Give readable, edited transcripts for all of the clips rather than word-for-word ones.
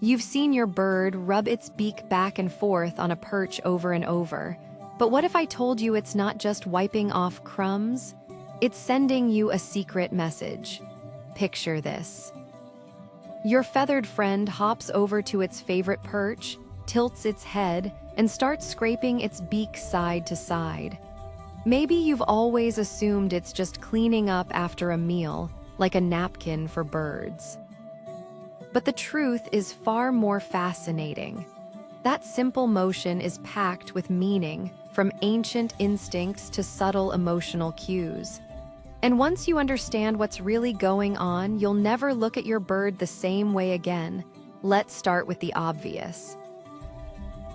You've seen your bird rub its beak back and forth on a perch over and over. But what if I told you it's not just wiping off crumbs? It's sending you a secret message. Picture this. Your feathered friend hops over to its favorite perch, tilts its head, and starts scraping its beak side to side. Maybe you've always assumed it's just cleaning up after a meal, like a napkin for birds. But the truth is far more fascinating. That simple motion is packed with meaning, from ancient instincts to subtle emotional cues. And once you understand what's really going on, you'll never look at your bird the same way again. Let's start with the obvious.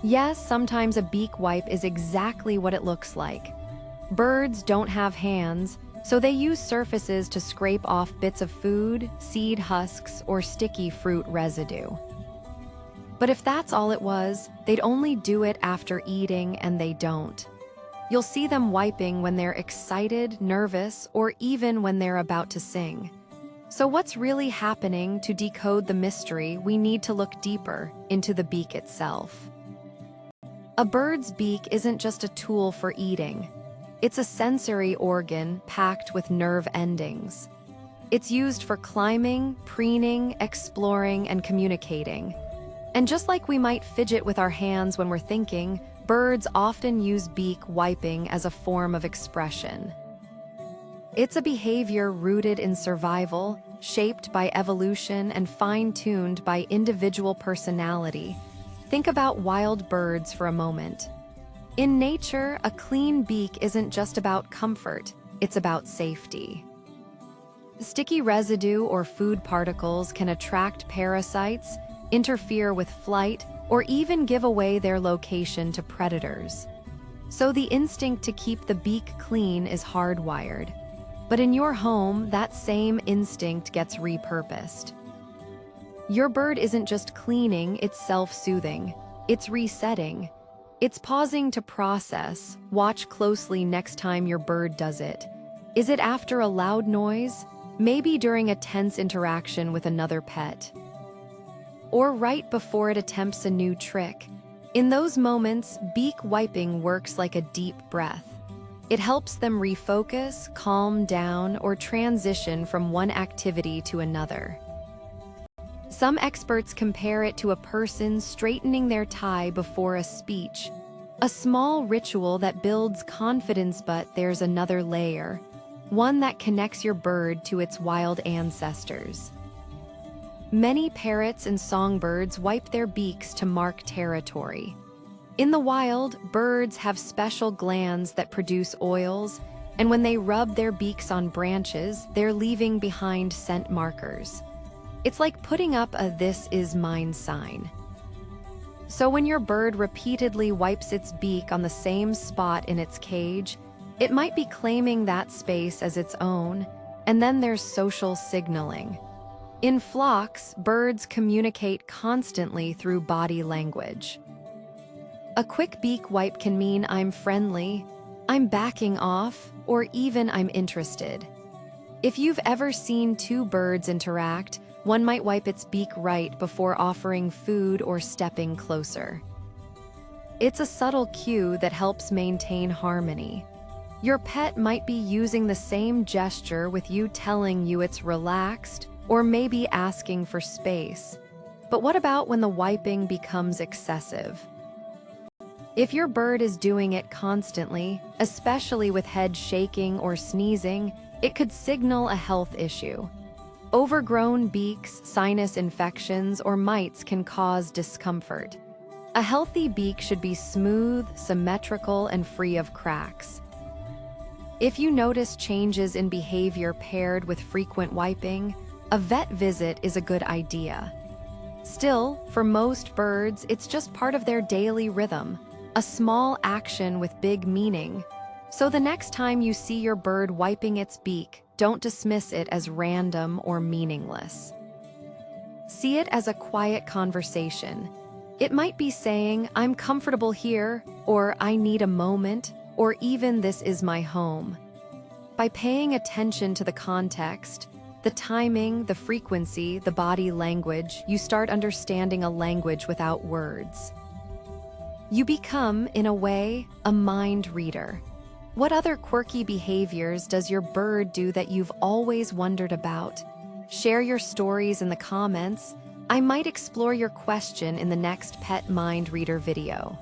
Yes, sometimes a beak wipe is exactly what it looks like. Birds don't have hands, so they use surfaces to scrape off bits of food, seed husks, or sticky fruit residue. But if that's all it was, they'd only do it after eating, and they don't. You'll see them wiping when they're excited, nervous, or even when they're about to sing. So what's really happening? To decode the mystery, we need to look deeper into the beak itself. A bird's beak isn't just a tool for eating. It's a sensory organ packed with nerve endings. It's used for climbing, preening, exploring, and communicating. And just like we might fidget with our hands when we're thinking, birds often use beak wiping as a form of expression. It's a behavior rooted in survival, shaped by evolution and fine-tuned by individual personality. Think about wild birds for a moment. In nature, a clean beak isn't just about comfort, it's about safety. Sticky residue or food particles can attract parasites, interfere with flight, or even give away their location to predators. So the instinct to keep the beak clean is hardwired. But in your home, that same instinct gets repurposed. Your bird isn't just cleaning, it's self-soothing. It's resetting. It's pausing to process. Watch closely next time your bird does it. Is it after a loud noise? Maybe during a tense interaction with another pet? Or right before it attempts a new trick? In those moments, beak wiping works like a deep breath. It helps them refocus, calm down, or transition from one activity to another. Some experts compare it to a person straightening their tie before a speech. A small ritual that builds confidence, but there's another layer, one that connects your bird to its wild ancestors. Many parrots and songbirds wipe their beaks to mark territory. In the wild, birds have special glands that produce oils, and when they rub their beaks on branches, they're leaving behind scent markers. It's like putting up a "this is mine" sign. So when your bird repeatedly wipes its beak on the same spot in its cage, it might be claiming that space as its own. And then there's social signaling. In flocks, birds communicate constantly through body language. A quick beak wipe can mean I'm friendly, I'm backing off, or even I'm interested. If you've ever seen two birds interact, one might wipe its beak right before offering food or stepping closer. It's a subtle cue that helps maintain harmony. Your pet might be using the same gesture with you, telling you it's relaxed, or maybe asking for space. But what about when the wiping becomes excessive? If your bird is doing it constantly, especially with head shaking or sneezing, it could signal a health issue. Overgrown beaks, sinus infections, or mites can cause discomfort. A healthy beak should be smooth, symmetrical, and free of cracks. If you notice changes in behavior paired with frequent wiping, a vet visit is a good idea. Still, for most birds, it's just part of their daily rhythm, a small action with big meaning. So the next time you see your bird wiping its beak, don't dismiss it as random or meaningless. See it as a quiet conversation. It might be saying, "I'm comfortable here," or "I need a moment," or even "This is my home." By paying attention to the context, The timing, the frequency, the body language, you start understanding a language without words. You become, in a way, a mind reader. What other quirky behaviors does your bird do that you've always wondered about? Share your stories in the comments. I might explore your question in the next Pet Mind Reader video.